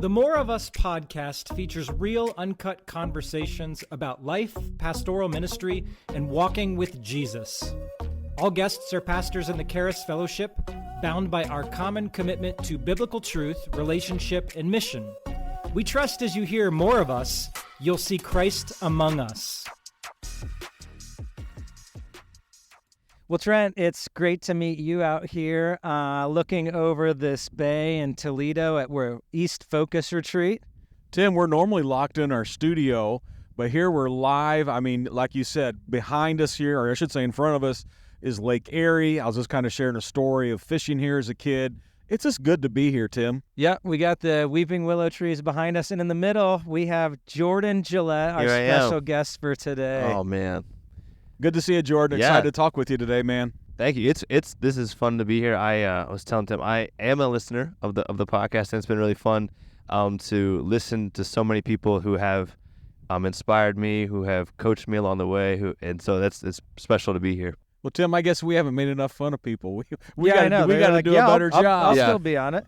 The More of Us podcast features real, uncut conversations about life, pastoral ministry, and walking with Jesus. All guests are pastors in the Charis Fellowship, bound by our common commitment to biblical truth, relationship, and mission. We trust as you hear more of us, you'll see Christ among us. Well, Trent, it's great to meet you out here looking over this bay in Toledo at our East Focus Retreat. Tim, we're normally locked in our studio, but here we're live. I mean, like you said, behind us here, or I should say in front of us, is Lake Erie. I was just kind of sharing a story of fishing here as a kid. It's just good to be here, Tim. Yeah, we got the weeping willow trees behind us, and in the middle, we have Jordan Gillette, our special guest for today. Oh, man. Good to see you, Jordan. Yeah. Excited to talk with you today, man. Thank you. This is fun to be here. I was telling Tim I am a listener of the podcast, and it's been really fun to listen to so many people who have inspired me, who have coached me along the way, and so it's special to be here. Well, Tim, I guess we haven't made enough fun of people. We got to do a better job. I'll still be on it.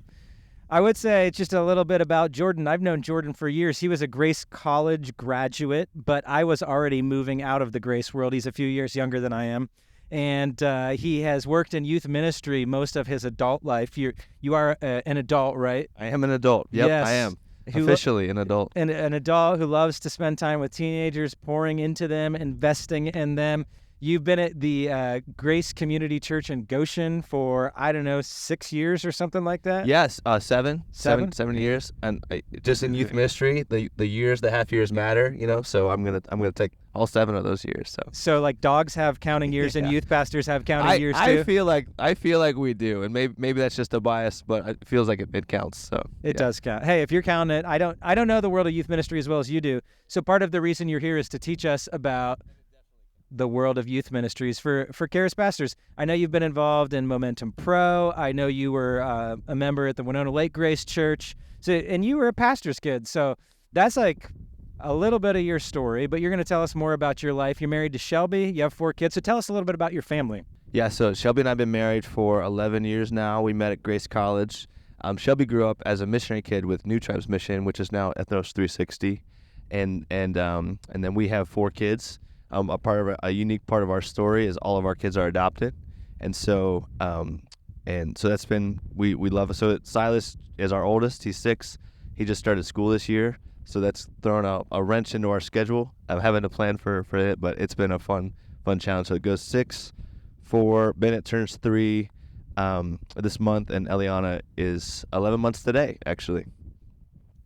I would say just a little bit about Jordan. I've known Jordan for years. He was a Grace College graduate, but I was already moving out of the Grace world. He's a few years younger than I am. And he has worked in youth ministry most of his adult life. You are an adult, right? I am an adult. Yep, yes. I am. Officially an adult. And an adult who loves to spend time with teenagers, pouring into them, investing in them. You've been at the Grace Community Church in Goshen for, 6 years or something like that? Yes, 7 years, and just in youth ministry, the half years matter, so I'm gonna take all 7 of those years. So like dogs have counting years and youth pastors have counting years too? I feel like we do, and maybe that's just a bias, but it feels like it counts. So it does count. Hey, if you're counting it, I don't know the world of youth ministry as well as you do. So part of the reason you're here is to teach us about the world of youth ministries for Charis pastors. I know you've been involved in Momentum Pro. I know you were a member at the Winona Lake Grace Church. And you were a pastor's kid. So that's like a little bit of your story, but you're going to tell us more about your life. You're married to Shelbi. You have 4 kids. So tell us a little bit about your family. Yeah, so Shelbi and I have been married for 11 years now. We met at Grace College. Shelbi grew up as a missionary kid with New Tribes Mission, which is now Ethnos 360. And then we have 4 kids. A unique part of our story is all of our kids are adopted, and so that's been we love it. So Silas is our oldest. He's 6. He just started school this year, so that's thrown a wrench into our schedule. I'm having to plan for it, but it's been a fun challenge. So it goes 6, 4. Bennett turns 3 this month, and Eliana is 11 months today, actually.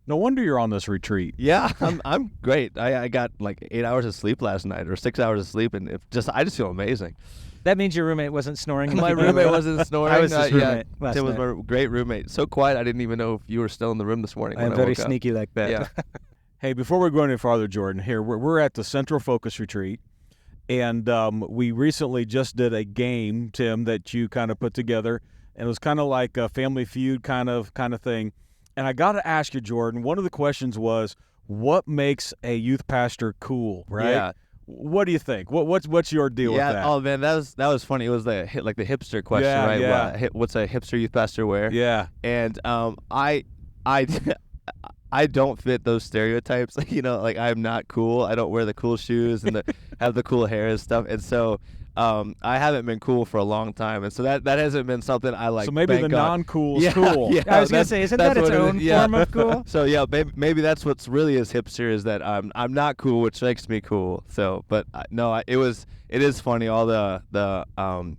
No wonder you're on this retreat. Yeah, I'm great. I got like 8 hours of sleep last night, or 6 hours of sleep, and I just feel amazing. That means your roommate wasn't snoring. My roommate wasn't snoring. I was his roommate last Tim night. was my great roommate. So quiet, I didn't even know if you were still in the room this morning. I'm very sneaky like that. Yeah. Hey, before we go any farther, Jordan, here we're at the Central Focus Retreat, and we recently just did a game, Tim, that you kind of put together, and it was kind of like a Family Feud kind of thing. And I got to ask you, Jordan, one of the questions was, what makes a youth pastor cool, right? Yeah. What do you think? What's your deal with that? Oh, man, that was funny. It was the hipster question, right? Yeah. What's a hipster youth pastor wear? Yeah. And I don't fit those stereotypes. I'm not cool. I don't wear the cool shoes and have the cool hair and stuff. And so I haven't been cool for a long time, and so that hasn't been something I like. So maybe the non-cool is cool. Yeah, I was gonna say, isn't that its own form of cool? So yeah, maybe that's what's really is hipster, is that I'm not cool, which makes me cool. So, but it is funny, all the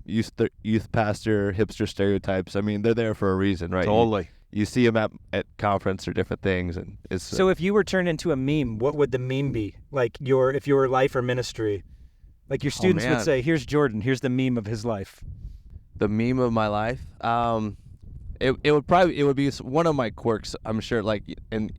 youth pastor hipster stereotypes. I mean, they're there for a reason, right? Totally. You see them at conference or different things, and it's So if you were turned into a meme, what would the meme be? Like if your life or ministry. Like your students would say, here's Jordan, here's the meme of his life. The meme of my life? It would be one of my quirks, I'm sure, and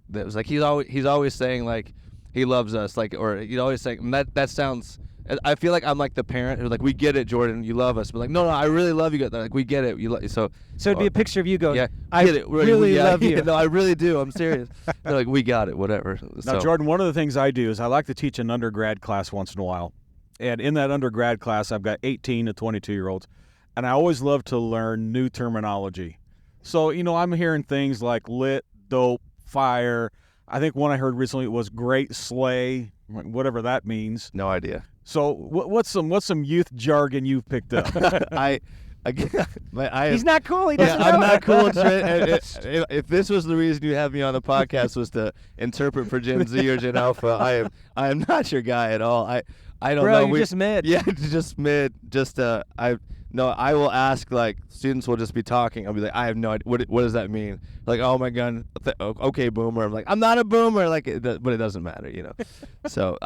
that was like he's always saying like he loves us, or he's always saying that sounds, I feel like I'm like the parent who's like, we get it, Jordan, you love us, but like, no, I really love you. They're like, we get it, so it'd be a picture of you going, yeah, I get it. really love you. No, I really do. I'm serious. They're like, we got it, whatever. Now, Jordan, one of the things I do is I like to teach an undergrad class once in a while, and in that undergrad class, I've got 18 to 22-year-olds, and I always love to learn new terminology. So I'm hearing things like lit, dope, fire. I think one I heard recently was great, slay, whatever that means. No idea. So what's some youth jargon you've picked up? He's not cool. He doesn't know. I'm not cool. If this was the reason you had me on the podcast was to interpret for Gen Z or Gen Alpha, I am not your guy at all. I don't Bro, know. you're just mid. Yeah, just mid. I will ask, like, students will just be talking. I'll be like, I have no idea. What does that mean? Like, oh my god, okay, boomer. I'm like, I'm not a boomer. Like, but it doesn't matter, you know. So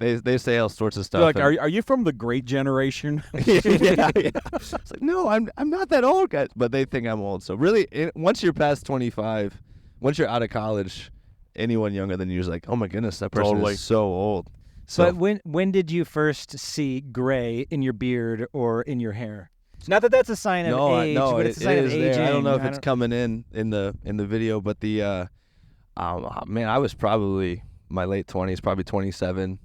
they say all sorts of stuff. They're like, are you from the great generation? yeah. It's like, no, I'm not that old, guys. But they think I'm old. So really, once you're past 25, once you're out of college, anyone younger than you is like, oh my goodness, that person is so old. So But when did you first see gray in your beard or in your hair? Not that that's a sign of age, but it's a sign of aging. There. I don't know if it's coming in the video, but the man, I was probably my late 20s, probably 27,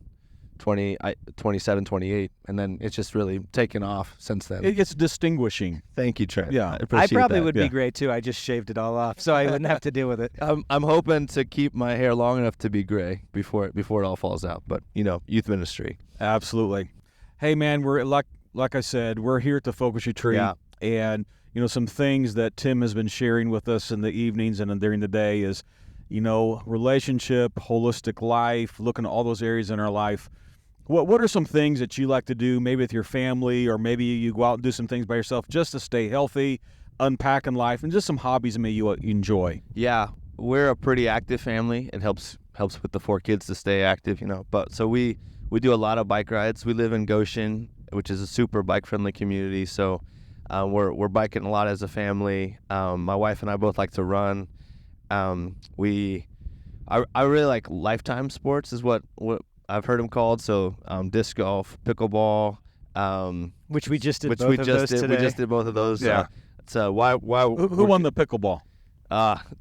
28, and then it's just really taken off since then. It's distinguishing. Thank you, Trent. Yeah, I I probably would be gray too. I just shaved it all off, so I wouldn't have to deal with it. I'm hoping to keep my hair long enough to be gray before it all falls out. But youth ministry. Absolutely. Hey man, we're like I said, we're here at the Focus Retreat, Yeah. and some things that Tim has been sharing with us in the evenings and during the day is, relationship, holistic life, looking at all those areas in our life. What are some things that you like to do, maybe with your family, or maybe you go out and do some things by yourself just to stay healthy, unpacking life, and just some hobbies that maybe you enjoy? Yeah, we're a pretty active family. It helps with the 4 kids to stay active, But so we do a lot of bike rides. We live in Goshen, which is a super bike-friendly community. So we're biking a lot as a family. My wife and I both like to run. I really like lifetime sports is what I've heard them called. So disc golf, pickleball, Which we just did. We just did both of those. Yeah. So why? Who won the pickleball?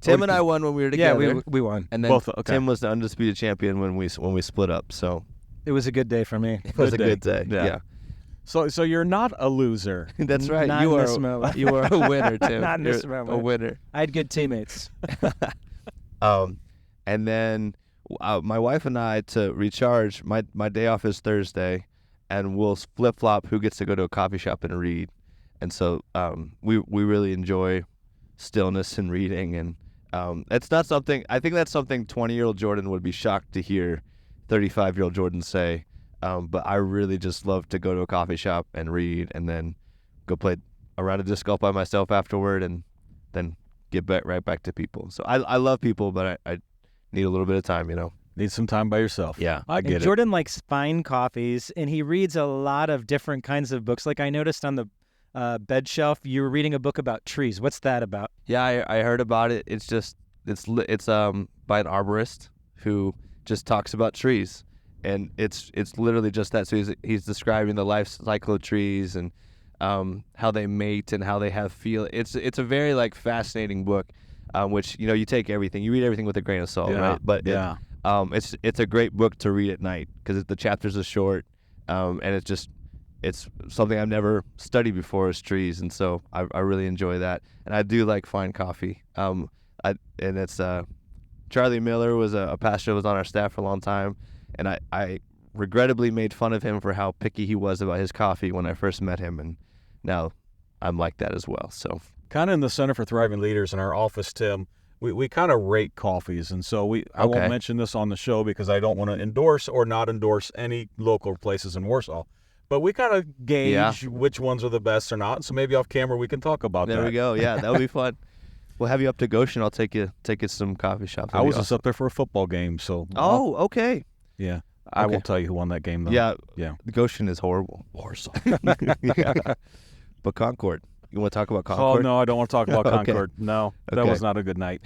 Tim and I won when we were together. Yeah, we won. And then Both, okay. Tim was the undisputed champion when we split up. So It was a good day for me. it was a good day. Yeah. So you're not a loser. That's right. Not You in are this moment. you are a winner, Tim. Not in this You're moment. a winner. I had good teammates. And then my wife and I, to recharge, my day off is Thursday, and we'll flip-flop who gets to go to a coffee shop and read. And so we really enjoy stillness and reading. And it's not something, I think that's something 20-year-old Jordan would be shocked to hear 35-year-old Jordan say. But I really just love to go to a coffee shop and read, and then go play a round of disc golf by myself afterward, and then get right back to people. So I love people, but I need a little bit of time, Need some time by yourself. Yeah. I get And Jordan likes fine coffees, and he reads a lot of different kinds of books. Like I noticed on the bed shelf, you were reading a book about trees. What's that about? Yeah, I heard about it. It's by an arborist who just talks about trees, and it's literally just that. So he's describing the life cycle of trees and how they mate and how they have feel. It's a very fascinating book, which you take everything, you read everything with a grain of salt, right? But yeah. It's a great book to read at night because the chapters are short, and it's something I've never studied before is trees, and so I really enjoy that. And I do like fine coffee. Charlie Miller was a pastor that was on our staff for a long time, and I regrettably made fun of him for how picky he was about his coffee when I first met him, and now I'm like that as well. So Kind of in the Center for Thriving Leaders in our office, Tim, we kind of rate coffees, and so I won't mention this on the show because I don't want to endorse or not endorse any local places in Warsaw. But we kind of gauge which ones are the best or not. So maybe off camera we can talk about that. There we go. Yeah, that would be fun. We'll have you up to Goshen. I'll take you to some coffee shops. I was just up there for a football game, so. Oh, okay. Yeah. I won't tell you who won that game, though. Yeah. Goshen is horrible. Warsaw. But Concord. You want to talk about Concord? Oh, no, I don't want to talk about Concord. No, that Okay. was not a good night.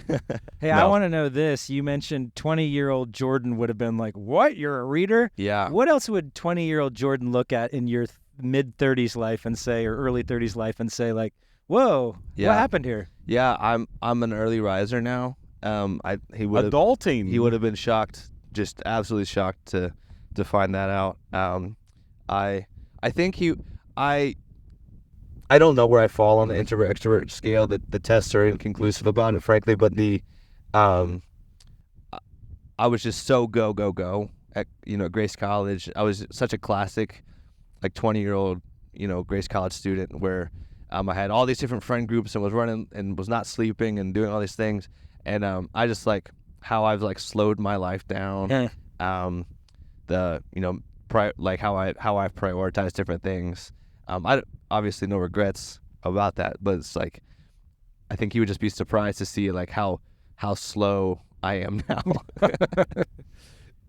Hey, I want to know this. You mentioned 20-year-old Jordan would have been like, what? You're a reader? Yeah. What else would 20-year-old Jordan look at in your mid-30s life and say, or early 30s life and say, like, whoa, what happened here? Yeah, I'm an early riser now. He would Adulting. He would have been shocked, just absolutely shocked to find that out. I think I don't know where I fall on the introvert extrovert scale. The tests are inconclusive about it, frankly. But I was just so go at Grace College. I was such a classic, like 20-year-old Grace College student where I had all these different friend groups and was running and was not sleeping and doing all these things, and I just like how I've like slowed my life down. Like how I've prioritized different things. I obviously no regrets about that, but it's like I think you would just be surprised to see like how slow I am now.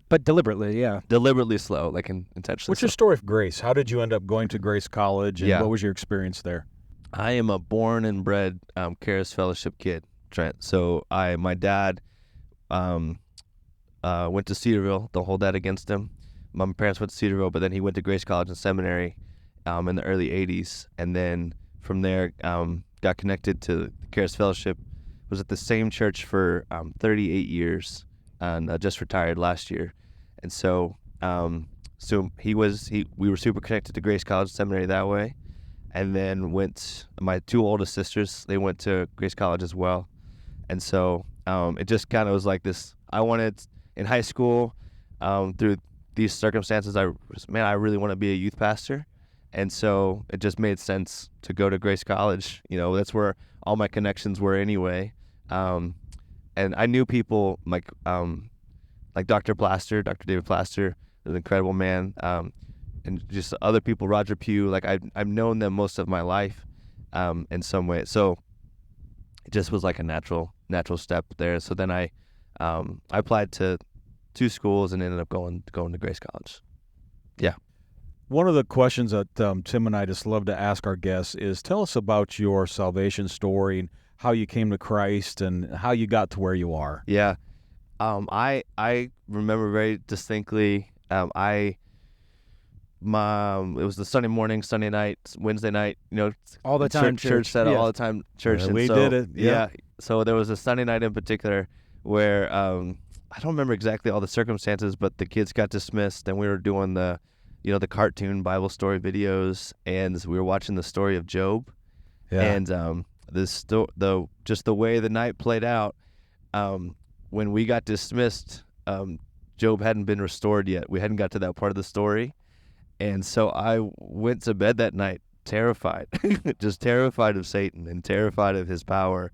But deliberately, yeah. Deliberately slow, like intentionally. What's your story of Grace? How did you end up going to Grace College, and what was your experience there? I am a born and bred Charis Fellowship kid, Trent. So my dad went to Cedarville. Don't hold that against him. My parents went to Cedarville, but then he went to Grace College and Seminary in the early 80s. And then from there got connected to the Charis Fellowship. Was at the same church for 38 years and just retired last year. And so we were super connected to Grace College Seminary that way. And then my two oldest sisters, they went to Grace College as well. And so it just kind of was like this. I wanted in high school through these circumstances, I really want to be a youth pastor. And so it just made sense to go to Grace College. That's where all my connections were anyway. And I knew people like Dr. David Plaster, an incredible man. And just other people, Roger Pugh, like I've known them most of my life in some way. So it just was like a natural step there. So then I applied to 2 schools and ended up going to Grace College. Yeah. One of the questions that Tim and I just love to ask our guests is, tell us about your salvation story and how you came to Christ and how you got to where you are. Yeah. I remember very distinctly, it was the Sunday morning, Sunday night, Wednesday night, all the time church set up all the time church. Yeah, and we so, did it. Yeah. So there was a Sunday night in particular where I don't remember exactly all the circumstances, but the kids got dismissed and we were doing the cartoon Bible story videos, and we were watching the story of Job. Yeah. And just the way the night played out, when we got dismissed, Job hadn't been restored yet. We hadn't got to that part of the story. And so I went to bed that night terrified, just terrified of Satan and terrified of his power,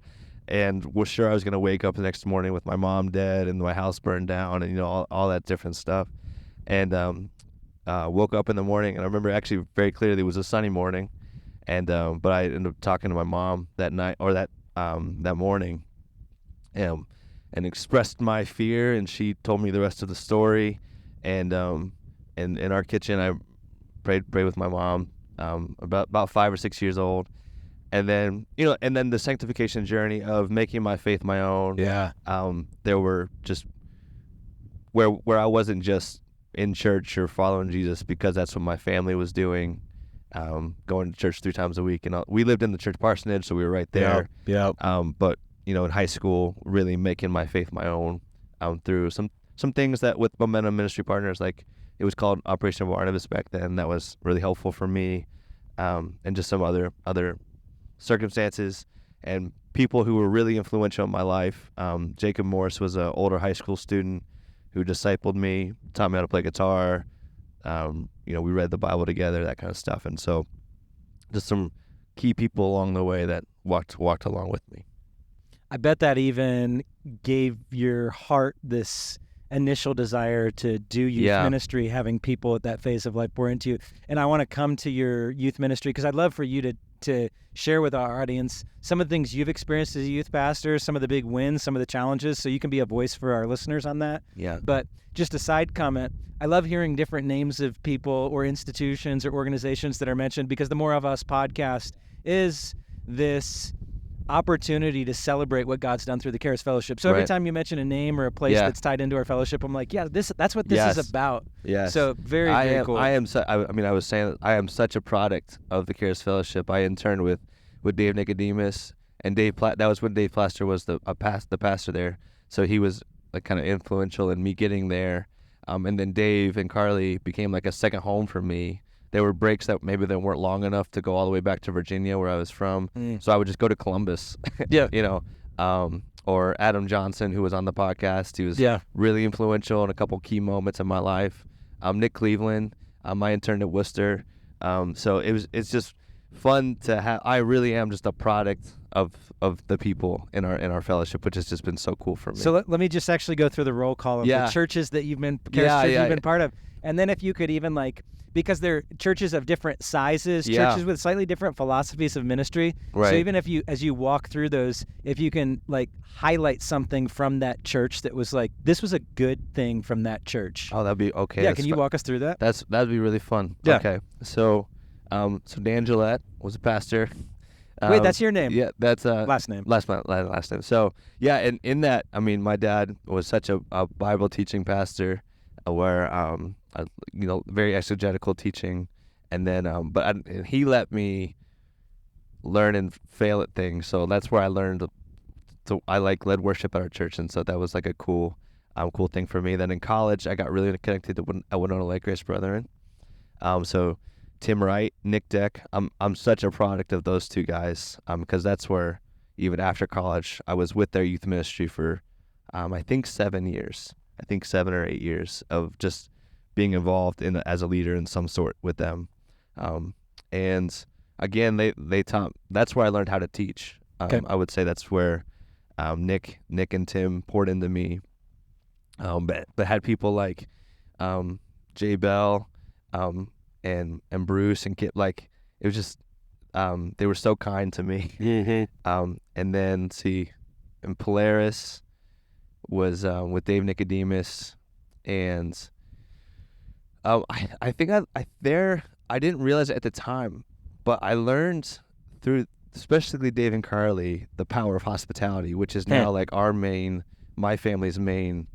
and was sure I was going to wake up the next morning with my mom dead and my house burned down and all that different stuff. And woke up in the morning, and I remember actually very clearly it was a sunny morning, and but I ended up talking to my mom that night or that morning, and expressed my fear, and she told me the rest of the story, and in our kitchen I prayed with my mom, about 5 or 6 years old, and then the sanctification journey of making my faith my own. Yeah. There were just where I wasn't just in church or following Jesus because that's what my family was doing, going to church 3 times a week, and we lived in the church parsonage, so we were right there. Yeah. But in high school, really making my faith my own, through some things that with Momentum Ministry Partners, like it was called Operation Barnabas back then, that was really helpful for me, and just some other circumstances and people who were really influential in my life. Jacob Morris was an older high school student who discipled me, taught me how to play guitar. We read the Bible together, that kind of stuff. And so just some key people along the way that walked along with me. I bet that even gave your heart this initial desire to do youth ministry, having people at that phase of life pour into you. And I want to come to your youth ministry because I'd love for you to share with our audience some of the things you've experienced as a youth pastor, some of the big wins, some of the challenges, so you can be a voice for our listeners on that. Yeah. But just a side comment, I love hearing different names of people or institutions or organizations that are mentioned, because the More of Us podcast is this opportunity to celebrate what God's done through the Charis Fellowship. So every time you mention a name or a place that's tied into our fellowship, I'm like, that's what this is about. Yes. So very cool. I was saying I am such a product of the Charis Fellowship. I interned with Dave Nicodemus, and that was when Dave Plaster was the pastor there. So he was like kind of influential in me getting there. And then Dave and Carly became like a second home for me. There were breaks that maybe they weren't long enough to go all the way back to Virginia, where I was from. So I would just go to Columbus. Yeah. or Adam Johnson, who was on the podcast. He was really influential in a couple key moments in my life. Nick Cleveland, my intern at Worcester. So it's just fun to have. I really am just a product of the people in our fellowship, which has just been so cool for me. So let me just actually go through the roll call of the churches that you've been part of, and then if you could even because they're churches of different sizes, churches with slightly different philosophies of ministry. Right. So even as you walk through those, if you can highlight something from that church that was this was a good thing from that church. Oh, that'd be okay. Yeah, can you walk us through that? That'd be really fun. Yeah. Okay. So Dan Gillette was a pastor. Wait, that's your name? Yeah, that's last name. Last name. So yeah, and in that, my dad was such a Bible teaching pastor, where very exegetical teaching, and then and he let me learn and fail at things. So that's where I learned. So I led worship at our church, and so that was a cool thing for me. Then in college, I got really connected to Winona Lake Grace Brethren. So Tim Wright, Nick Deck, I'm such a product of those two guys, because that's where even after college I was with their youth ministry for I think 7 years. I think 7 or 8 years of just being involved as a leader in some sort with them. And again, they taught. That's where I learned how to teach. I would say that's where Nick and Tim poured into me. But had people like Jay Bell, and Bruce and Kit. It was just they were so kind to me. Mm-hmm. And then and Polaris was with Dave Nicodemus, and I think I didn't realize it at the time, but I learned through especially Dave and Carly the power of hospitality, which is now my family's main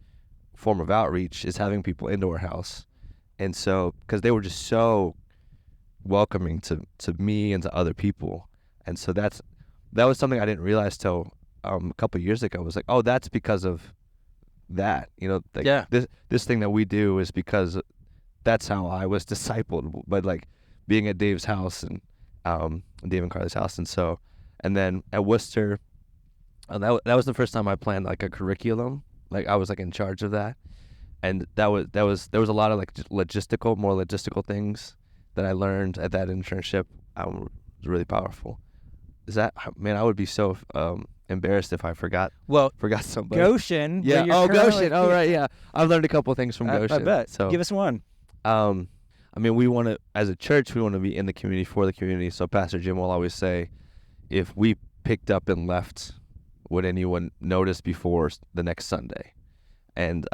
form of outreach is having people into our house. And so, because they were just so welcoming to me and to other people, and so that was something I didn't realize till a couple of years ago. I was like, oh, that's because of that, this thing that we do is because that's how I was discipled, but being at Dave's house and Dave and Carly's house, and then at Worcester, that was the first time I planned a curriculum. I was in charge of that. And there was a lot of more logistical things that I learned at that internship. It was really powerful. I would be so embarrassed if I forgot somebody. Goshen. Yeah. Goshen. Oh, right. Yeah. I've learned a couple of things from Goshen. I bet. So give us one. We want to, as a church, we want to be in the community for the community. So Pastor Jim will always say, if we picked up and left, would anyone notice before the next Sunday? And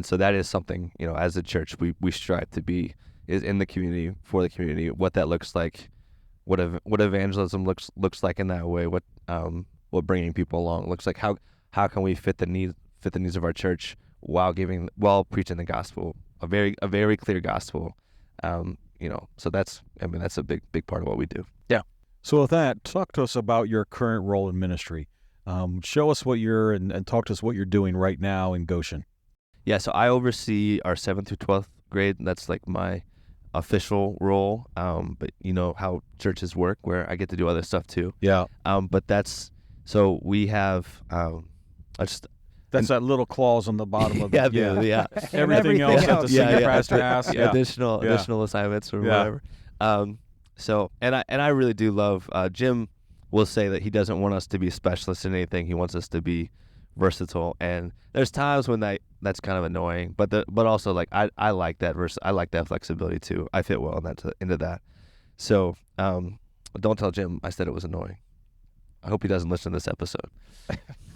so that is something, as a church, we strive to be is in the community, for the community, what that looks like, what evangelism looks like in that way, what bringing people along looks like, how can we fit the needs of our church while preaching the gospel, a very clear gospel, so that's a big part of what we do. Yeah. So with that, talk to us about your current role in ministry. Show us and talk to us what you're doing right now in Goshen. Yeah, so I oversee our 7th through 12th grade. That's my official role. But you know how churches work, where I get to do other stuff too. Yeah. But so we have that's that little clause on the bottom of it. Yeah. Everything else that the senior pastor asks. Yeah. Additional assignments or whatever. So I really do love Jim will say that he doesn't want us to be specialists in anything. He wants us to be versatile, and there's times when that's kind of annoying, but also I like that I like that flexibility too. I fit well into that. So don't tell Jim I said it was annoying. I hope he doesn't listen to this episode.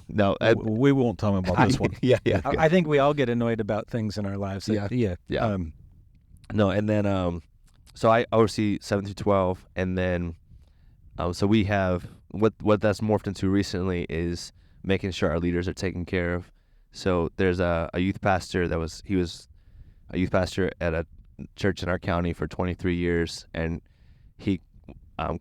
No, we won't tell him about this one. Yeah. I think we all get annoyed about things in our lives. Yeah. No, and then so I oversee 7 through 12, and then so we have what that's morphed into recently is making sure our leaders are taken care of. So there's a youth pastor he was a youth pastor at a church in our county for 23 years, and he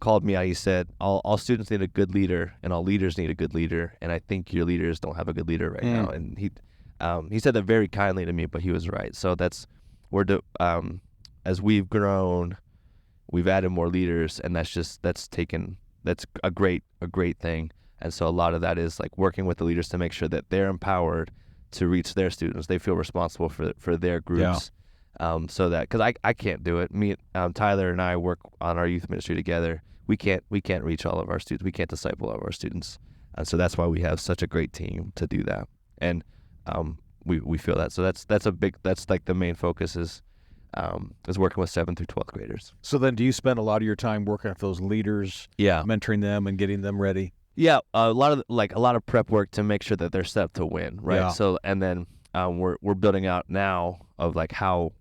called me out. He said, all students need a good leader, and all leaders need a good leader, and I think your leaders don't have a good leader right now. And he said that very kindly to me, but he was right. So as we've grown, we've added more leaders, and that's a great thing. And so a lot of that is like working with the leaders to make sure that they're empowered to reach their students. They feel responsible for their groups. So that, because I can't do it. Me, Tyler and I work on our youth ministry together. We can't reach all of our students. We can't disciple all of our students. And so that's why we have such a great team to do that. And we feel that. So that's like the main focus is working with 7th through 12th graders. So then do you spend a lot of your time working with those leaders, mentoring them and getting them ready? Yeah, a lot of prep work to make sure that they're set up to win, right? Yeah. So, and then we're building out now of like how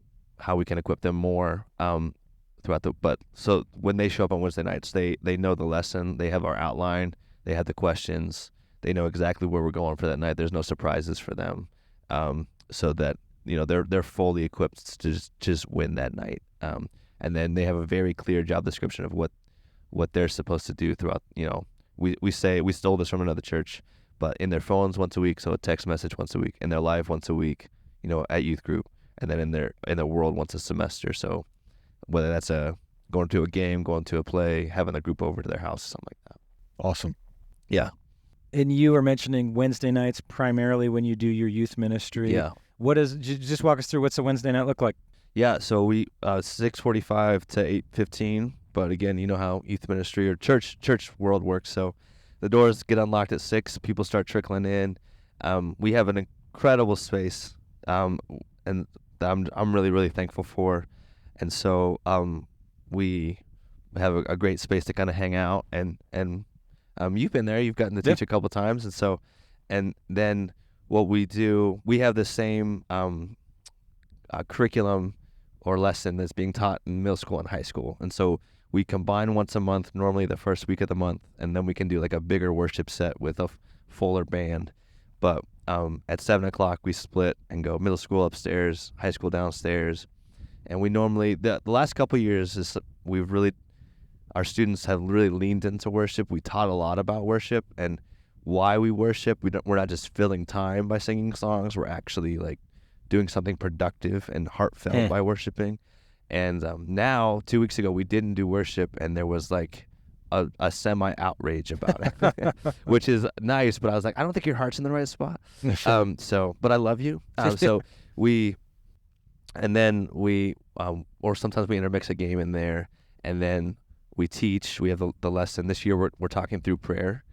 we can equip them more but so when they show up on Wednesday nights, they know the lesson, they have our outline, they have the questions, they know exactly where we're going for that night. There's no surprises for them, so that they're fully equipped to just win that night. And then they have a very clear job description of what they're supposed to do throughout. We say we stole this from another church, but in their phones once a week, so a text message once a week, in their live once a week, at youth group, and then in their world once a semester. So whether that's going to a game, going to a play, having a group over to their house, something like that. Awesome. Yeah. And you were mentioning Wednesday nights primarily when you do your youth ministry. Yeah. Just walk us through what's a Wednesday night look like? Yeah, so we 6:45 to 8:15. But again, you know how youth ministry or church world works. So the doors get unlocked at 6. People start trickling in. We have an incredible space, and I'm really, really thankful for. And so we have a great space to kind of hang out. And you've been there. You've gotten to teach a couple times. And then what we do, we have the same curriculum or lesson that's being taught in middle school and high school. And so we combine once a month, normally the first week of the month, and then we can do like a bigger worship set with a fuller band. But at 7 o'clock, we split and go middle school upstairs, high school downstairs. And we normally, the last couple of years, our students have really leaned into worship. We taught a lot about worship and why we worship. We're not just filling time by singing songs. We're actually like doing something productive and heartfelt by worshiping. And now, 2 weeks ago, we didn't do worship, and there was like a semi-outrage about it, which is nice. But I was like, I don't think your heart's in the right spot. But I love you. Or sometimes we intermix a game in there, and then we teach. We have the lesson. This year, we're talking through prayer,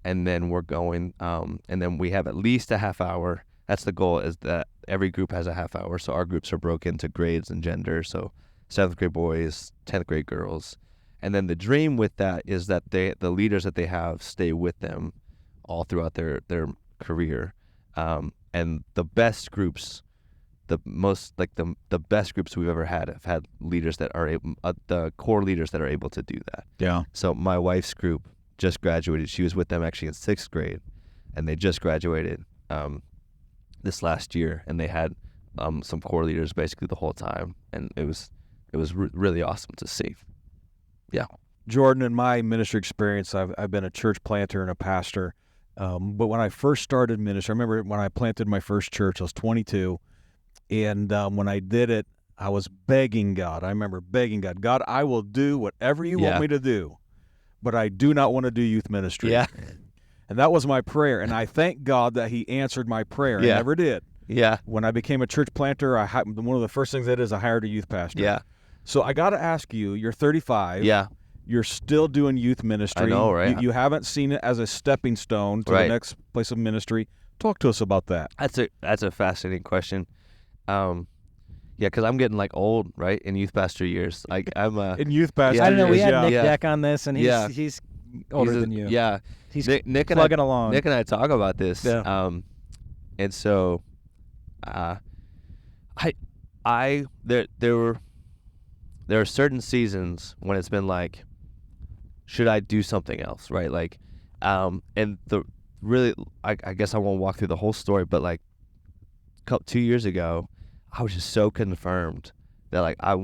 and then we're going, and then we have at least a half hour. That's the goal, is that every group has a half hour. So our groups are broken into grades and gender. So 7th grade boys, 10th grade girls. And then the dream with that is that the leaders that they have stay with them all throughout their career. And the best groups, the best groups we've ever had have had leaders that are able, the core leaders that are able to do that. Yeah. So my wife's group just graduated. She was with them actually in 6th grade, and they just graduated this last year, and they had some core leaders basically the whole time, and it was really awesome to see. Yeah. Jordan, in my ministry experience, I've been a church planter and a pastor, but when I first started ministry, I remember when I planted my first church, I was 22, and when I did it, I was begging God. I remember begging God, God, I will do whatever you want me to do, but I do not want to do youth ministry. Yeah. And that was my prayer, and I thank God that he answered my prayer. Yeah. I never did. Yeah. When I became a church planter, one of the first things I did is I hired a youth pastor. Yeah. So I got to ask you, you're 35. Yeah. You're still doing youth ministry. I know, right? You haven't seen it as a stepping stone to the next place of ministry. Talk to us about that. That's a fascinating question. Because I'm getting like old, right, in youth pastor years. Like I'm in youth pastor. I don't know. We had Nick Yeah. Deck on this, and he's older than you. Yeah. He's Nick plugging along. Nick and I talk about this. Yeah. And so, there are certain seasons when it's been like, should I do something else, right? Like, and I guess I won't walk through the whole story, but like 2 years ago, I was just so confirmed that like I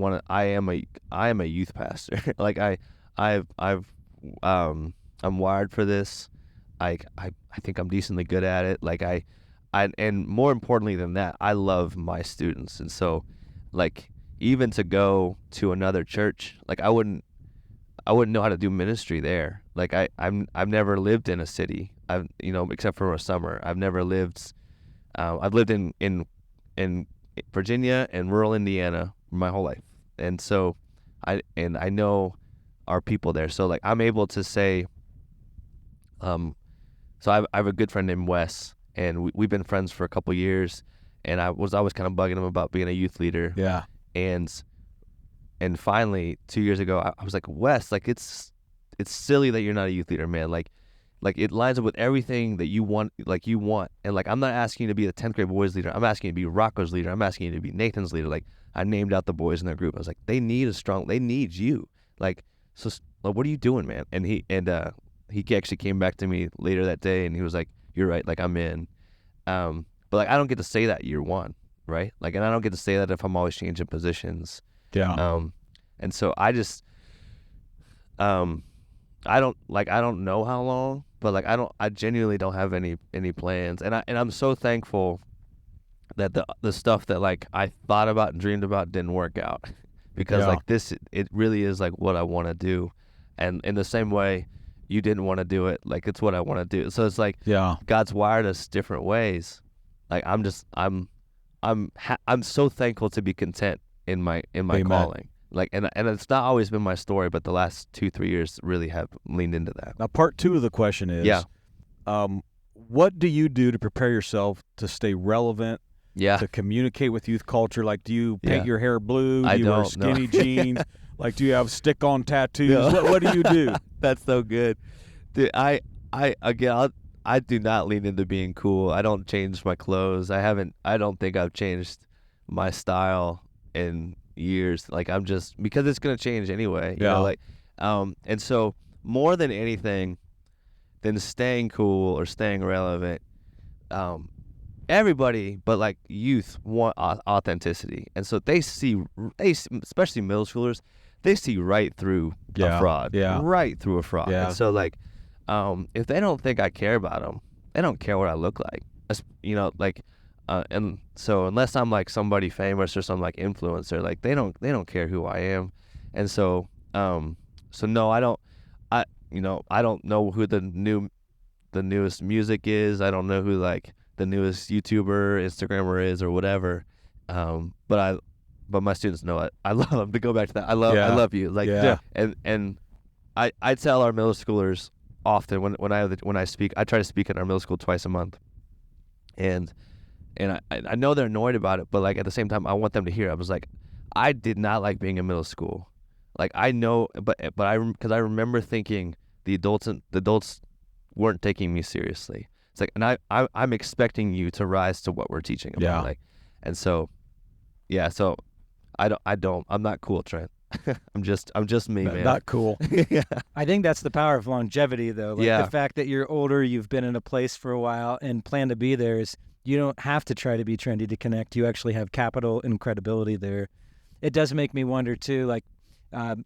am a youth pastor. Like I'm wired for this. I think I'm decently good at it. Like and more importantly than that, I love my students. And so like even to go to another church, like I wouldn't know how to do ministry there. Like I've never lived in a city. I've except for a summer. I've never lived. I've lived in Virginia and rural Indiana my whole life, and so I know our people there. So like I'm able to say, so I have a good friend named Wes, and we've been friends for a couple years, and I was always kind of bugging him about being a youth leader. Yeah. And finally 2 years ago, I was like, Wes, like it's silly that you're not a youth leader, man. Like it lines up with everything that you want, and like I'm not asking you to be the 10th grade boys leader. I'm asking you to be Rocco's leader. I'm asking you to be Nathan's leader. Like I named out the boys in their group. I was like, they need you. Like, so like, what are you doing, man? And he actually came back to me later that day, and he was like, you're right. Like I'm in. But like I don't get to say that year one, right? Like, and I don't get to say that if I'm always changing positions. Yeah. And so I just, I don't know how long, but like I genuinely don't have any plans, and I'm so thankful that the stuff that like I thought about and dreamed about didn't work out, because like it really is like what I want to do, and in the same way you didn't want to do it, like it's what I want to do. So it's like God's wired us different ways. Like I'm so thankful to be content in my Amen. calling. Like and it's not always been my story, but the last 2-3 years really have leaned into that. Now, part 2 of the question is, what do you do to prepare yourself to stay relevant? To communicate with youth culture? Like, do you paint your hair blue? Do you wear skinny jeans? Like, do you have stick-on tattoos? No. What do you do? That's so good, dude. I do not lean into being cool. I don't change my clothes. I don't think I've changed my style in years. Like I'm just, because it's gonna change anyway. You know, like, and so more than anything than staying cool or staying relevant, everybody, but like youth want authenticity, and so they especially middle schoolers, they see right through a fraud, right through a fraud. And so like, if they don't think I care about them, they don't care what I look like, like. And so unless I'm like somebody famous or some like influencer, like they don't care who I am. And so no, I don't know who the newest music is. I don't know who like the newest YouTuber, Instagrammer is or whatever. But my students know it. I love them. To go back to that, I love you. Like, and I tell our middle schoolers often when I speak, I try to speak in our middle school twice a month, and I know they're annoyed about it, but like at the same time, I want them to hear it. I was like, I did not like being in middle school. Like I know, because I remember thinking the adults weren't taking me seriously. It's like, and I'm expecting you to rise to what we're teaching about. Like, and so, so I'm not cool, Trent. I'm just me, man. Not cool. I think that's the power of longevity, though. Like the fact that you're older, you've been in a place for a while, and plan to be there is. You don't have to try to be trendy to connect. You actually have capital and credibility there. It does make me wonder, too, like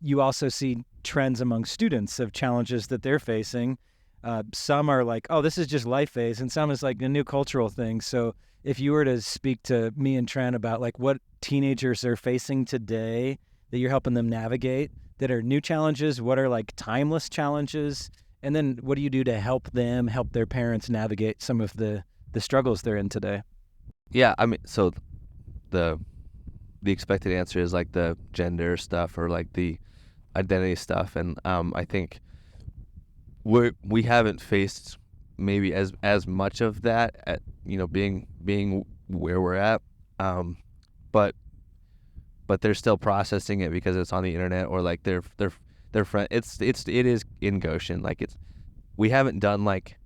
you also see trends among students of challenges that they're facing. Some are like, oh, this is just life phase, and some is like a new cultural thing. So if you were to speak to me and Trent about like what teenagers are facing today that you're helping them navigate that are new challenges, what are like timeless challenges, and then what do you do to help them, help their parents navigate some of the struggles they're in today? Yeah, I mean, so the expected answer is like the gender stuff or like the identity stuff, and I think we haven't faced maybe as much of that at being where we're at, but they're still processing it because it's on the internet or like their friend. It is in Goshen. Like we haven't done like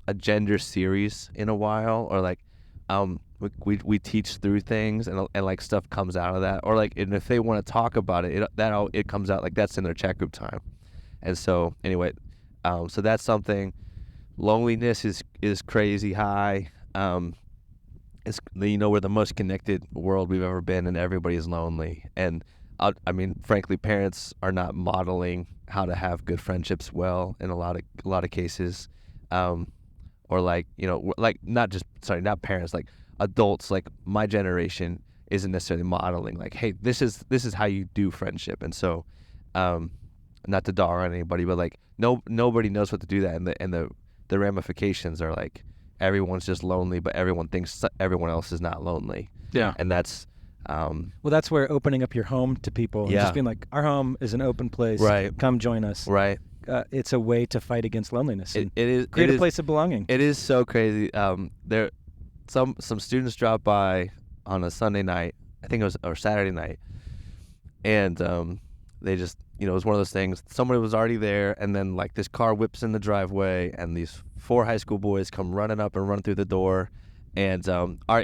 a gender series in a while, or like we teach through things and like stuff comes out of that, or like, and if they want to talk about it, it comes out, like that's in their chat group time. And so anyway, so that's something. Loneliness is crazy high. It's we're the most connected world we've ever been, and everybody's lonely. And I mean, frankly, parents are not modeling how to have good friendships well in a lot of cases. Or like, like not parents, like adults, like my generation isn't necessarily modeling like, hey, this is how you do friendship. And so, not to dog on anybody, but like nobody knows what to do that, and the ramifications are like everyone's just lonely, but everyone thinks everyone else is not lonely. Yeah. And that's Well, that's where opening up your home to people and Yeah. just being like, our home is an open place. Right. Come join us. right. It's a way to fight against loneliness. It is Create it a is- place of belonging. It is so crazy. There, some students dropped by on a Sunday night, I think it was, or Saturday night, and they just, it was one of those things. Somebody was already there, and then like this car whips in the driveway, and these 4 high school boys come running up and run through the door, and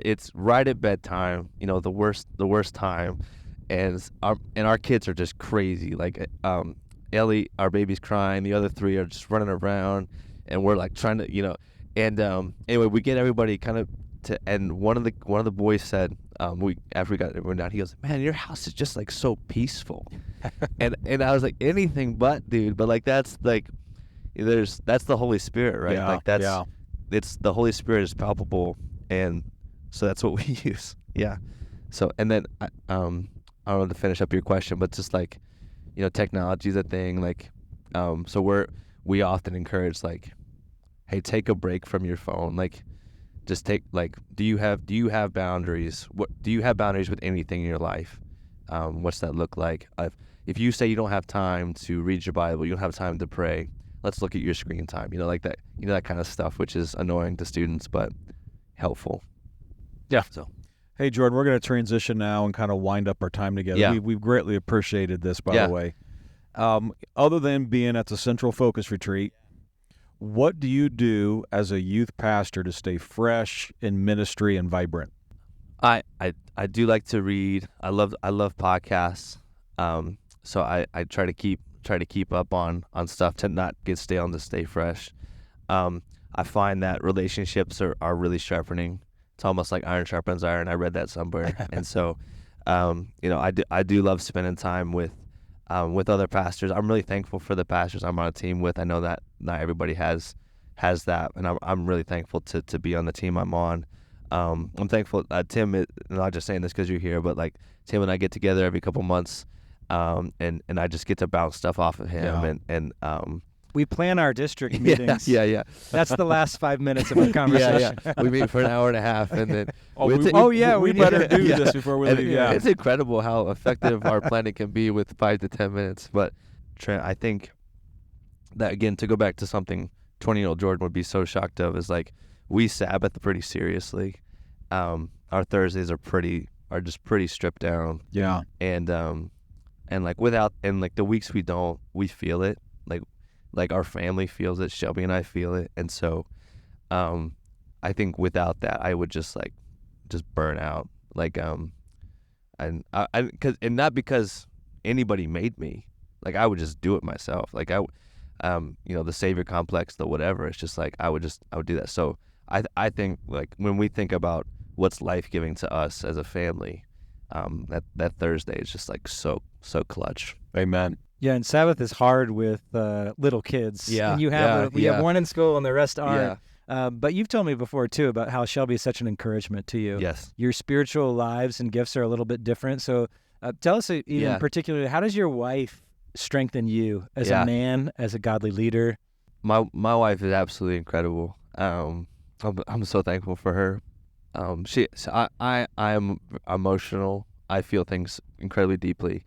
it's right at bedtime, the worst time, and our kids are just crazy. Like Ellie, our baby's crying. The other 3 are just running around, and we're like trying to, And anyway, we get everybody kind of to, and one of the boys said, after we got everyone down, he goes, "Man, your house is just like so peaceful," and I was like, "Anything but, dude." But like that's like, that's the Holy Spirit, right? Yeah, Like that's yeah. it's the Holy Spirit is palpable, and so that's what we use. Yeah. So and then I don't know to finish up your question, but just like, technology is a thing. Like, so we often encourage like, hey, take a break from your phone. Like, just take like, do you have boundaries? What do you have boundaries with anything in your life? What's that look like? If you say you don't have time to read your Bible, you don't have time to pray, let's look at your screen time. Like that, that kind of stuff, which is annoying to students, but helpful. Yeah. So. Hey, Jordan, we're going to transition now and kind of wind up our time together. Yeah. We've greatly appreciated this, by Yeah. the way. Other than being at the Central Focus Retreat, what do you do as a youth pastor to stay fresh in ministry and vibrant? I do like to read. I love podcasts. So I try to keep up on stuff to not get stale and to stay fresh. I find that relationships are really sharpening. It's almost like iron sharpens iron. I read that somewhere. And so, I do love spending time with other pastors. I'm really thankful for the pastors I'm on a team with. I know that not everybody has that, and I'm really thankful to be on the team I'm on. I'm thankful. Tim, not just saying this because you're here, but like Tim and I get together every couple months, and I just get to bounce stuff off of him, Yeah. and We plan our district meetings. yeah. That's the last 5 minutes of our conversation. Yeah. We meet for an hour and a half, and then We we better need do Yeah. this before we and leave. Yeah. it's incredible how effective our planning can be with 5 to 10 minutes. But I think that, again, to go back to something 20-year-old Jordan would be so shocked of, is like we Sabbath pretty seriously. Our Thursdays are just pretty stripped down, Yeah. and like the weeks we don't, we feel it. Like our family feels it. Shelbi and I feel it, and so I think without that, I would just burn out. Like and not because anybody made me. Like I would just do it myself. Like the savior complex, the whatever. It's just like I would do that. So I think like when we think about what's life giving to us as a family, that Thursday is just like so clutch. Amen. Yeah, and Sabbath is hard with little kids. Yeah, And you yeah, have one in school and the rest aren't. Yeah. But you've told me before, too, about how Shelbi is such an encouragement to you. Yes. Your spiritual lives and gifts are a little bit different. So tell us even particularly, how does your wife strengthen you as a man, as a godly leader? My wife is absolutely incredible. I'm so thankful for her. I am emotional. I feel things incredibly deeply,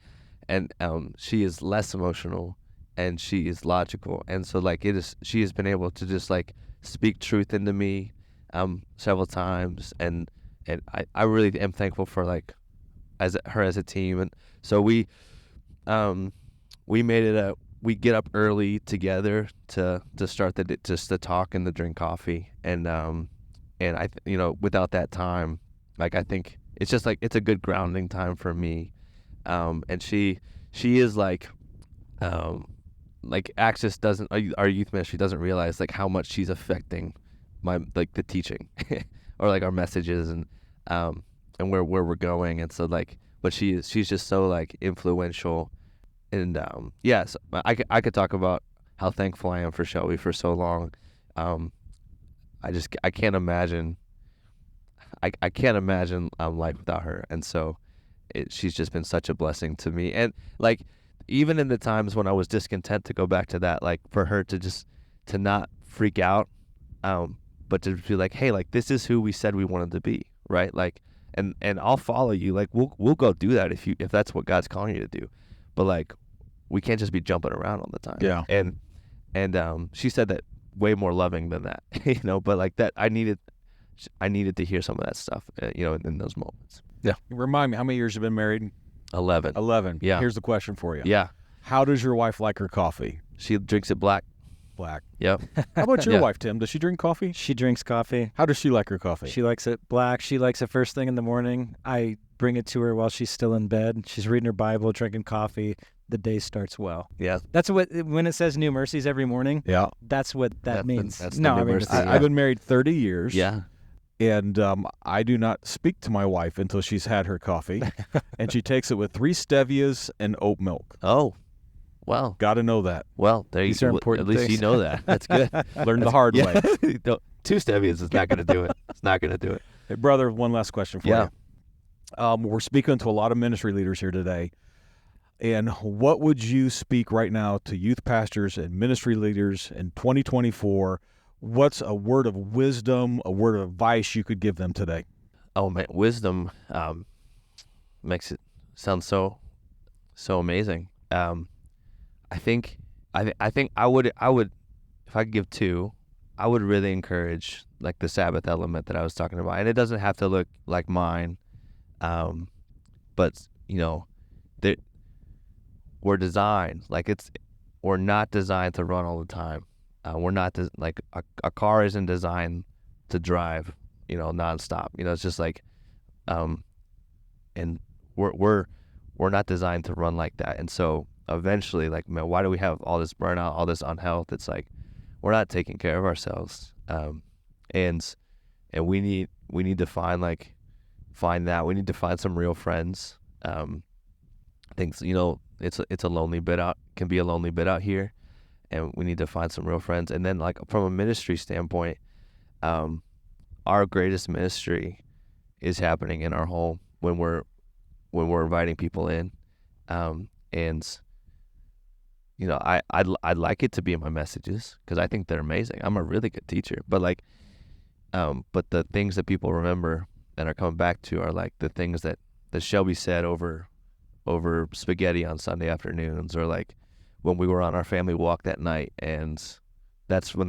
and she is less emotional, and she is logical, and so like she has been able to just like speak truth into me several times, and I really am thankful for like her as a team. And so we made it we get up early together to start just to talk and to drink coffee, and I without that time, like I think it's just like it's a good grounding time for me, and she is like Access doesn't, our youth ministry doesn't realize like how much she's affecting my like the teaching or like our messages and where we're going, and so like but she's just so like influential, and so I could talk about how thankful I am for Shelbi for so long. I can't imagine life without her, and so she's just been such a blessing to me. And like even in the times when I was discontent, to go back to that, like for her to not freak out, but to be like, hey, like this is who we said we wanted to be, right? Like, and I'll follow you. Like we'll go do that if that's what God's calling you to do, but like we can't just be jumping around all the time. Yeah. And she said that way more loving than that, but like that I needed to hear some of that stuff, in those moments. Yeah. Remind me, how many years you've been married? 11. 11. Yeah. Here's the question for you. Yeah. How does your wife like her coffee? She drinks it black. Black. Yep. How about your Yeah. wife, Tim? Does she drink coffee? She drinks coffee. How does she like her coffee? She likes it black. She likes it first thing in the morning. I bring it to her while she's still in bed. She's reading her Bible, drinking coffee. The day starts well. Yeah. That's when it says new mercies every morning. Yeah. That's what that means. That's the new mercy. I've been married 30 years. Yeah. And I do not speak to my wife until she's had her coffee. And she takes it with 3 stevias and oat milk. Oh, well. Got to know that. Well, there These you are go. important At least things. you know that. That's good. Learned the hard way. 2 stevias is not going to do it. It's not going to do it. Hey, brother, one last question for Yeah. you. We're speaking to a lot of ministry leaders here today. And what would you speak right now to youth pastors and ministry leaders in 2024? What's a word of wisdom, a word of advice you could give them today? Oh man, wisdom makes it sound so amazing. I think I would if I could give 2, I would really encourage like the Sabbath element that I was talking about, and it doesn't have to look like mine, but we're designed we're not designed to run all the time. We're not like a car isn't designed to drive, nonstop. It's just like, and we're not designed to run like that. And so eventually, like, man, why do we have all this burnout, all this unhealth? It's like we're not taking care of ourselves, and we need to find that. We need to find some real friends. Things, it's a lonely bit out. Can be a lonely bit out here. And we need to find some real friends. And then, like, from a ministry standpoint, our greatest ministry is happening in our home when we're inviting people in. And I'd like it to be in my messages because I think they're amazing. I'm a really good teacher, but but the things that people remember and are coming back to are like the things that Shelbi said over spaghetti on Sunday afternoons, or like when we were on our family walk that night, and that's when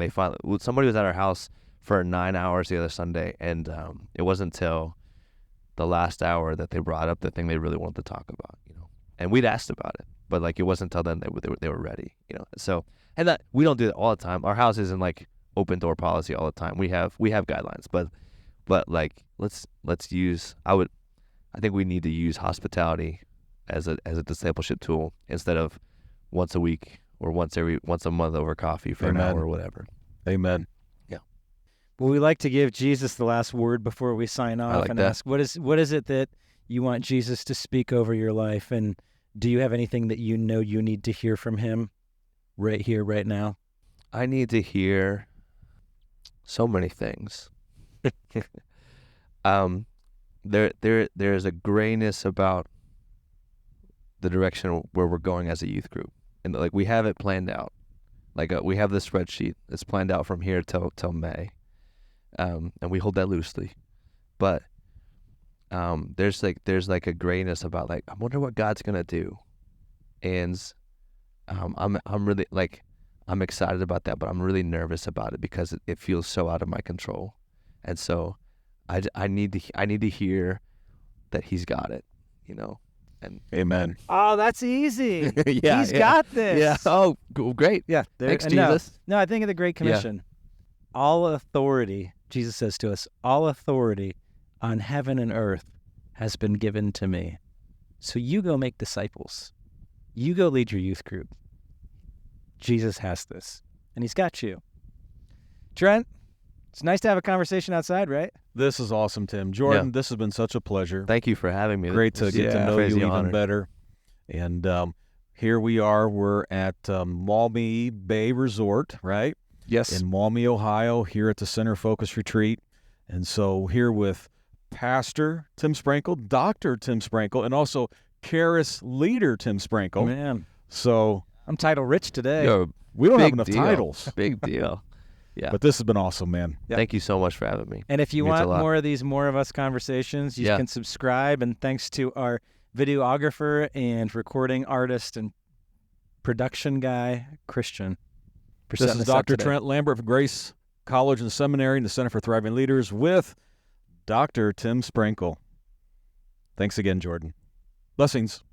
somebody was at our house for 9 hours the other Sunday, and it wasn't until the last hour that they brought up the thing they really wanted to talk about, and we'd asked about it, but like it wasn't until then they were ready, So, and that we don't do that all the time. Our house isn't like open door policy all the time. We have guidelines, but like let's use. I think we need to use hospitality as a discipleship tool instead of once a week or once a month over coffee for an hour or whatever. Amen. Yeah. Well, we like to give Jesus the last word before we sign off and ask, what is it that you want Jesus to speak over your life? And do you have anything that you need to hear from him right here, right now? I need to hear so many things. There's a grayness about the direction where we're going as a youth group, and like we have it planned out. Like we have the spreadsheet. It's planned out from here till May, and we hold that loosely. But there's like a grayness about like I wonder what God's gonna do, and I'm really like I'm excited about that, but I'm really nervous about it because it feels so out of my control, and so I need to hear that He's got it, And Amen. Oh, that's easy. Yeah, He's got this. Yeah. Oh, great. Yeah. Thanks, Jesus. No, I think of the Great Commission. All authority, Jesus says to us, all authority on heaven and earth has been given to me. So you go make disciples. You go lead your youth group. Jesus has this, and He's got you. Trent, it's nice to have a conversation outside, right? This is awesome, Tim. Jordan, this has been such a pleasure. Thank you for having me. Great to get to know you even better. And here we are. We're at Maumee Bay Resort, right? Yes. In Maumee, Ohio, here at the Center Focus Retreat. And so here with Pastor Tim Sprankle, Dr. Tim Sprankle, and also Charis leader Tim Sprankle. Man. So I'm title rich today. Yo, we don't have big enough deal. titles. Big deal. Yeah. But this has been awesome, man. Yep. Thank you so much for having me. And if you Means a want lot. more of these More of Us conversations, you Yeah. can subscribe. And thanks to our videographer and recording artist and production guy, Christian. for This setting is us up Dr. today. Trent Lambert from Grace College and Seminary and the Center for Thriving Leaders with Dr. Tim Sprinkle. Thanks again, Jordan. Blessings.